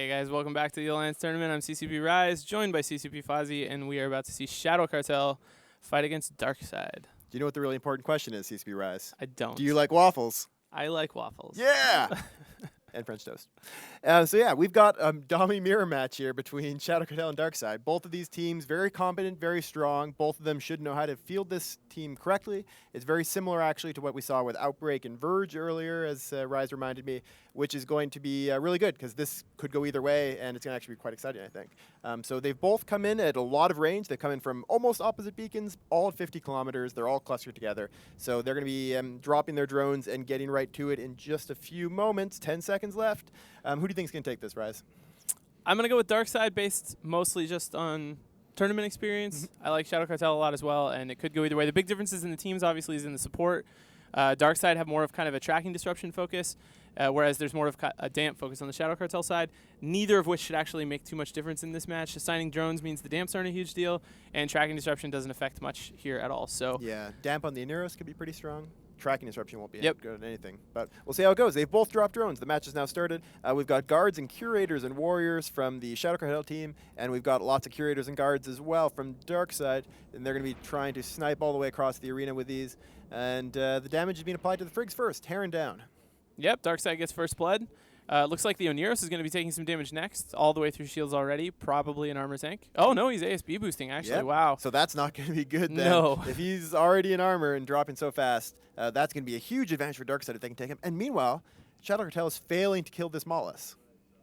Hey guys, welcome back to the Alliance Tournament. I'm CCP Rise, joined by CCP Fozzie, and we are about to see Shadow Cartel fight against DarkSide. Do you know what the really important question is, CCP Rise? I don't. Do you like waffles? I like waffles. Yeah! And French toast. So yeah, we've got a Dami mirror match here between Shadow Cartel and DarkSide. Both of these teams very competent, very strong. Both of them should know how to field this team correctly. It's very similar actually to what we saw with Outbreak and Verge earlier, as Rise reminded me, which is going to be really good because this could go either way, and it's going to actually be quite exciting, I think. So they've both come in at a lot of range. They come in from almost opposite beacons, all at 50 kilometers. They're all clustered together. So they're going to be dropping their drones and getting right to it in just a few moments, 10 seconds left. Who do you think is going to take this, Rise? I'm going to go with DarkSide based mostly just on tournament experience. I like Shadow Cartel a lot as well, and it could go either way. The big differences in the teams obviously is in the support. DarkSide have more of kind of a tracking disruption focus, whereas there's more of a damp focus on the Shadow Cartel side, neither of which should actually make too much difference in this match. Assigning drones means the damps aren't a huge deal, and tracking disruption doesn't affect much here at all. So yeah, damp on the Aneros could be pretty strong. Tracking disruption won't be Yep. good at anything, but we'll see how it goes. They've both dropped drones. The match has now started. We've got guards and curators and warriors from the Shadow Cartel team, and we've got lots of curators and guards as well from DarkSide, and they're going to be trying to snipe all the way across the arena with these. And the damage is being applied to the Frigs first. Heron down. Yep, DarkSide gets first blood. Looks like the Oneros is going to be taking some damage next, all the way through shields already, probably an armor tank. Oh, no, he's ASB boosting, actually. Yep. Wow. So that's not going to be good then. No. If he's already in armor and dropping so fast, that's going to be a huge advantage for DarkSide if they can take him. And meanwhile, Shadow Cartel is failing to kill this Mollusk.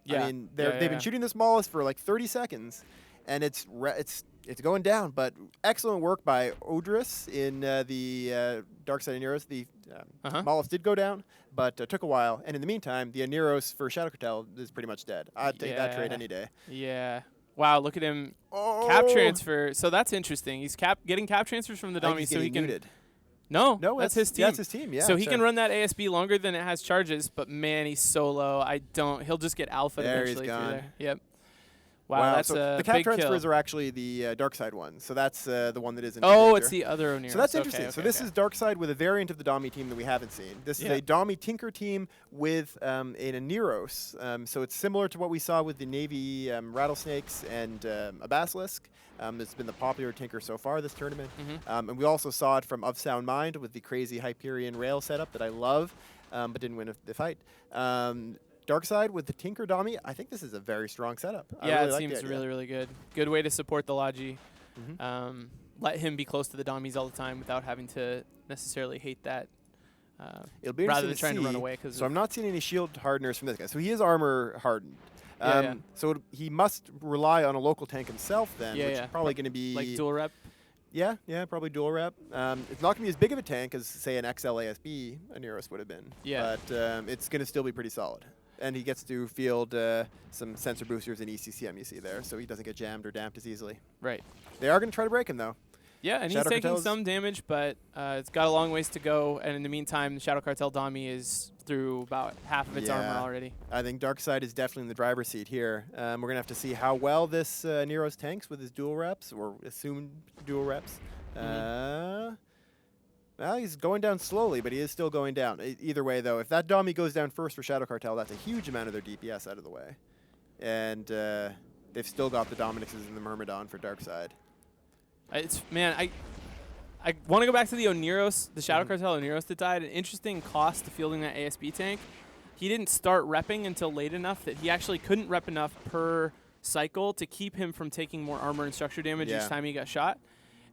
Yeah. I mean, they've been shooting this Mollusk for like 30 seconds, and it's going down. But excellent work by Odris in the DarkSide Aneros. The Mollusk did go down, but took a while. And in the meantime, the Aneros for Shadow Cartel is pretty much dead. I'd take that trade any day. Yeah. Wow, look at him. Cap transfer. So that's interesting. He's getting cap transfers from the dummy so he can. Muted. No, No, that's his team. Yeah, that's his team. Yeah. So he can run that ASB longer than it has charges, but man, he's so low. He'll just get alpha eventually. He's gone. There. Yep. Wow, that's so a the cap big transfers kill. are actually the DarkSide ones. So that's the one that isn't. Oh, it's the other Oneros. So that's interesting. Okay, so this is DarkSide with a variant of the Dami team that we haven't seen. This is a Dami Tinker team with an Aneros. So it's similar to what we saw with the Navy Rattlesnakes and a Basilisk. It's been the popular Tinker so far this tournament. And we also saw it from Of Sound Mind with the crazy Hyperion rail setup that I love, but didn't win the fight. DarkSide with the Tinker Dami, I think this is a very strong setup. Yeah, really it seems really, really good. Good way to support the Logi. Let him be close to the Damis all the time without having to necessarily hate that. It'll be rather than interesting trying to run away. So I'm not seeing any shield hardeners from this guy. So he is armor hardened. So he must rely on a local tank himself then, which is probably going to be like dual rep. Yeah, probably dual rep. It's not going to be as big of a tank as, say, an XL ASB Aneros would have been. Yeah. But it's going to still be pretty solid. And he gets to field some sensor boosters and ECCM you see there, so he doesn't get jammed or damped as easily. Right. They are going to try to break him, though. Yeah, and he's taking some damage, but it's got a long ways to go. And in the meantime, the Shadow Cartel Dami is through about half of its armor already. I think DarkSide is definitely in the driver's seat here. We're going to have to see how well this Nero's tanks with his dual reps, or assumed dual reps. Well, he's going down slowly, but he is still going down. Either way, though, if that Dami goes down first for Shadow Cartel, that's a huge amount of their DPS out of the way. And they've still got the Dominixes and the Myrmidon for DarkSide. I want to go back to the Oneros, the Shadow Cartel Oneros that died. An interesting cost to fielding that ASB tank. He didn't start repping until late enough that he actually couldn't rep enough per cycle to keep him from taking more armor and structure damage each time he got shot.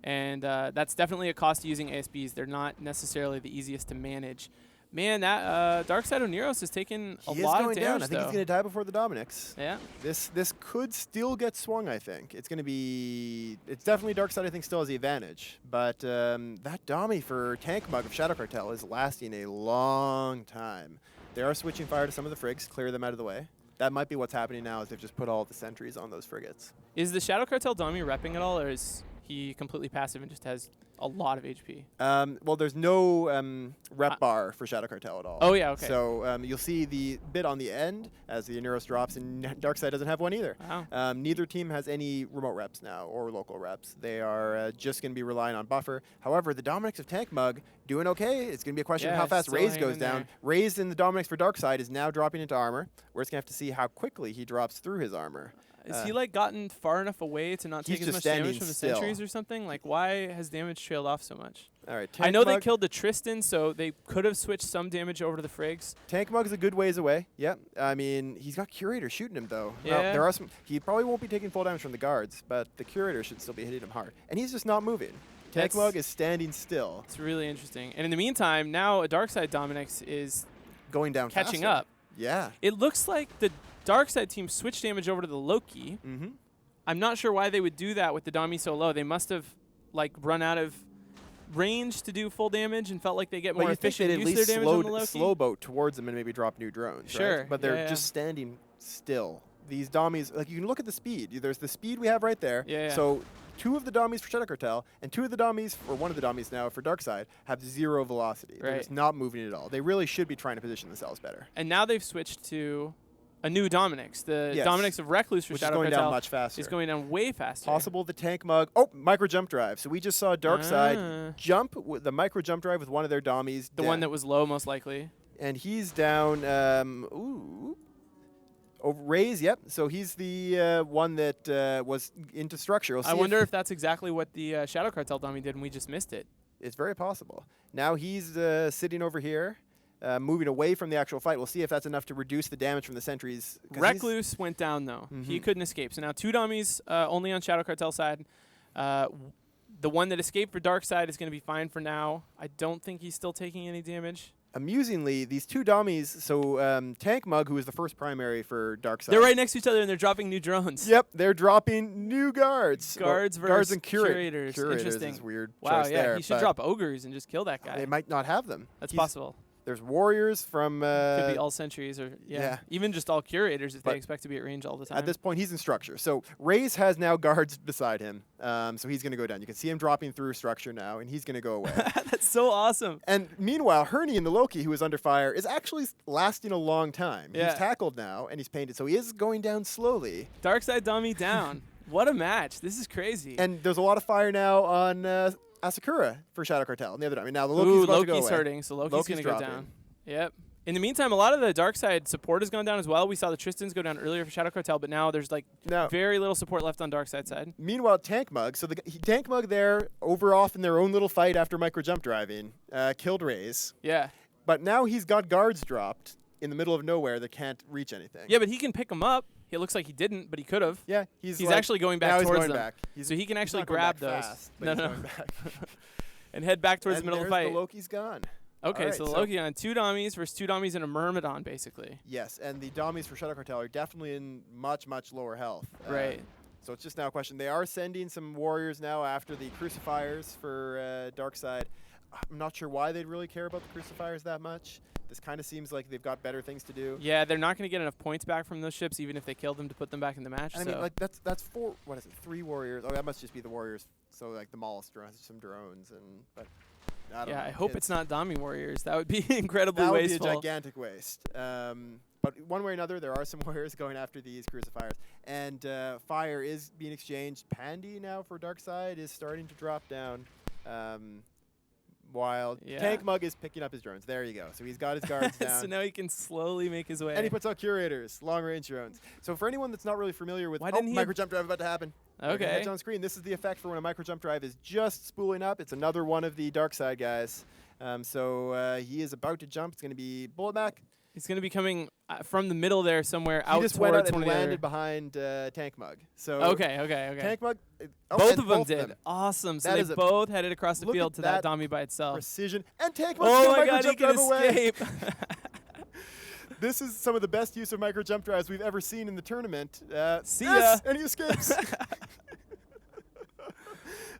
And that's definitely a cost to using ASBs. They're not necessarily the easiest to manage. Man, that DarkSide Oneros is taking a lot of damage, I think he's going to die before the Dominix. Yeah. This could still get swung, I think. It's going to be... It's definitely DarkSide, I think, still has the advantage. But that Dami for Tank Mug of Shadow Cartel is lasting a long time. They are switching fire to some of the frigs, clear them out of the way. That might be what's happening now, is they've just put all the sentries on those frigates. Is the Shadow Cartel Dami repping at all, or is he completely passive and just has A lot of HP. Well, there's no rep bar for Shadow Cartel at all. Oh, yeah, okay. So you'll see the bit on the end as the Oneros drops, and DarkSide doesn't have one either. Wow. Neither team has any remote reps now or local reps. They are just going to be relying on buffer. However, the Dominix of Tank Mug doing okay. It's going to be a question of how fast still Raze hanging goes in down. there. Raze in the Dominix for DarkSide is now dropping into armor. We're just going to have to see how quickly he drops through his armor. Is he like gotten far enough away to not he's take as just much standing damage from the still. sentries or something? Like, why has damage trailed off so much? All right, I know they Mug- killed the Tristan, so they could have switched some damage over to the Frigs. Tank Mug's a good ways away. Yeah, I mean he's got Curator shooting him though. Yeah. Well, there are some. He probably won't be taking full damage from the guards, but the Curator should still be hitting him hard, and he's just not moving. Tank That's- Mug is standing still, It's really interesting. And in the meantime, now a DarkSide Dominix is going down catching faster. up. Yeah. It looks like the DarkSide team switched damage over to the Loki. Mm-hmm. I'm not sure why they would do that with the Dami so low. They must have like run out of range to do full damage and felt like they get more Well, you think efficient they'd at use of least their damage on the Loki. slow boat towards them and maybe drop new drones. Sure, Right? But they're yeah. just standing still. These dummies, like you can look at the speed. There's the speed we have right there. Yeah. So 2 of the dummies for Shadow Cartel and 2 of the dummies, or 1 of the dummies now for DarkSide, have 0 velocity. They're Right. just not moving at all. They really should be trying to position themselves better. And now they've switched to a new Dominix. The Yes. Dominix of Recluse for Which is Shadow going Cartel down much faster. is going down way faster. Possible the Tank Mug. Oh, micro jump drive. So we just saw DarkSide jump with the micro jump drive with one of their dummies. The one that was low, most likely. And he's down. Raze, yep. So he's the one that was into structure. We'll I see wonder if that's exactly what the Shadow Cartel dummy did and we just missed it. It's very possible. Now he's sitting over here, moving away from the actual fight. We'll see if that's enough to reduce the damage from the sentries. 'Cause Recluse went down, though. He couldn't escape. So now 2 dummies only on Shadow Cartel side. The one that escaped for DarkSide is going to be fine for now. I don't think he's still taking any damage. Amusingly, these 2 dummies, so Tank Mug, who was the first primary for DarkSide. They're right next to each other and they're dropping new drones. Yep, they're dropping new guards. Guards Well, versus guards and curators. Curators Interesting. is weird Wow, choice yeah, there, he should but drop ogres and just kill that guy. They might not have them. That's He's- possible. There's warriors from. Could be all sentries or yeah. even just all curators if But they expect to be at range all the time. At this point, he's in structure. So Raze has now guards beside him. So he's going to go down. You can see him dropping through structure now, and he's going to go away. That's so awesome. And meanwhile, Herney in the Loki, who is under fire, is actually lasting a long time. Yeah. He's tackled now, and he's painted. So he is going down slowly. DarkSide dummy down. What a match. This is crazy. And there's a lot of fire now on Asakura for Shadow Cartel. On the other, I mean, now the Loki's about to go Loki's away. hurting, so Loki's Loki's going to go dropping. down. Yep. In the meantime, a lot of the DarkSide support has gone down as well. We saw the Tristans go down earlier for Shadow Cartel, but now there's like Now, very little support left on DarkSide side. meanwhile, Tank Mug, so Tank Mug there, over off in their own little fight after micro jump driving, killed Raze. Yeah. But now he's got guards dropped in the middle of nowhere that can't reach anything. Yeah, but he can pick them up. It looks like he didn't, but he could have. Yeah, He's like, actually going back now he's towards going them. back. So he can he's actually not going grab back those. fast, but No, he's no. going back. And head back towards And the middle of the there's fight. the Loki's gone. Okay, All right, so the Loki on 2 dummies versus 2 dummies and a Myrmidon, basically. Yes, and the dummies for Shadow Cartel are definitely in much, much lower health. Right. So it's just now a question. They are sending some warriors now after the Crucifiers for DarkSide. I'm not sure why they'd really care about the Crucifiers that much. This kind of seems like they've got better things to do. Yeah, they're not going to get enough points back from those ships, even if they kill them to put them back in the match. And so. I mean, like that's 4. What is it? 3 warriors. Oh, that must just be the warriors. So like the Maulus drones, some drones, but I don't know. I hope it's not Dami Warriors. That would be incredibly that would wasteful. be a gigantic waste. But one way or another, there are some warriors going after these Crucifiers. And fire is being exchanged. Pandy now for DarkSide is starting to drop down. While Tank Mug is picking up his drones. There you go. So he's got his guards down. So now he can slowly make his way. And he puts out curators, long-range drones. So for anyone that's not really familiar with, Why didn't he micro jump drive about to happen. Okay. It's on screen. This is the effect for when a micro jump drive is just spooling up. It's another one of the DarkSide guys. So he is about to jump. It's going to be bullet back. He's going to be coming from the middle there somewhere He out just went out towards and one of the landed other. behind Tank Mug. So Okay. Tank Mug. Both of them did. Awesome. So That they is a- both headed across the look field at to that that dummy by itself. Precision. And Tank Mug Oh my micro god, he jump can drive away. escape. This is some of the best use of micro jump drives we've ever seen in the tournament. See yes, ya. and he escapes.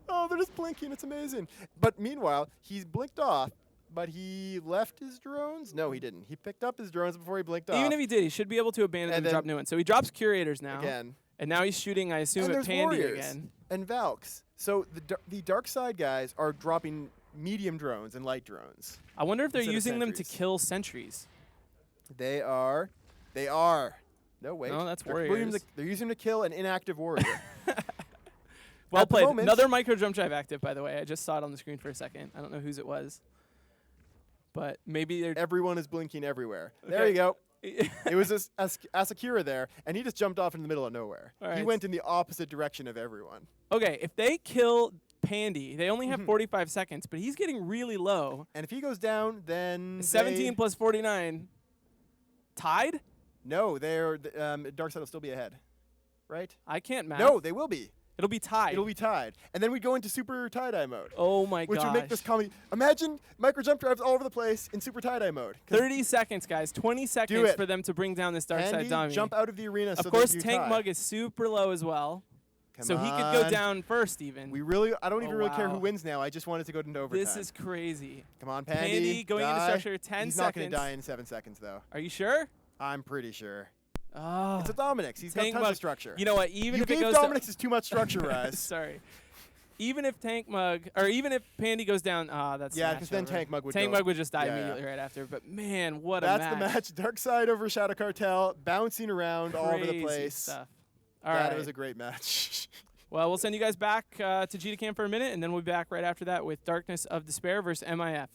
Oh, they're just blinking. It's amazing. But meanwhile, he's blinked off, but he left his drones? No, he didn't. He picked up his drones before he blinked off. Even if he did, he should be able to abandon them And and drop then- new ones. So he drops curators now. Again. And now he's shooting, I assume, And at there's Pandy Warriors again. and Valks. So the DarkSide guys are dropping medium drones and light drones. I wonder if they're instead of using them to sentries. kill sentries. They are. They are. No, wait. No, that's They're Warriors. They're using them to kill an inactive warrior. Well At the played. moment- Another micro jump drive active, by the way. I just saw it on the screen for a second. I don't know whose it was. But maybe they're... Everyone is blinking everywhere. There Okay. you go. It was Asakura there, and he just jumped off in the middle of nowhere. All He right. went in the opposite direction of everyone. Okay, if they kill Pandy, they only have Mhm. 45 seconds, but he's getting really low. And if he goes down, then 17 plus 49. Tied? No, they're DarkSide will still be ahead, right? I can't math. No, they will be. It'll be tied. It'll be tied, and then we go into super tie-dye mode, Oh my which gosh. would make this comedy. Imagine micro jump drives all over the place in super tie-dye mode. 'Cause 30 seconds, guys. 20 seconds it. for them to bring down this DarkSide Andy, dummy. jump out of the arena. Of so course, that you Tank tie. Mug is super low as well. Come So he could go on. down first even. I don't even Oh, really care who wow. wins now. I just wanted to go into overtime. This is crazy. Come on, Pandy Pandy. going into die. structure, 10 He's not going seconds. to die in 7 seconds, though. Are you sure? I'm pretty sure. Oh. It's a Dominix. He's got Tank tons Mug. of structure. You know what? Even you if it gave goes Dominix is too much structure, Rise. Sorry. Even if Tank Mug, or even if Pandy goes down, that's Yeah, the because match then over. Tank Mug would Tank go. Mug would just die Yeah, yeah. immediately right after. But man, what That's a match. the match. DarkSide over Shadow Cartel, bouncing around all over the Crazy place. Stuff. All That right. was a great match. Well, we'll send you guys back to GTCam for a minute, and then we'll be back right after that with Darkness of Despair versus MIF.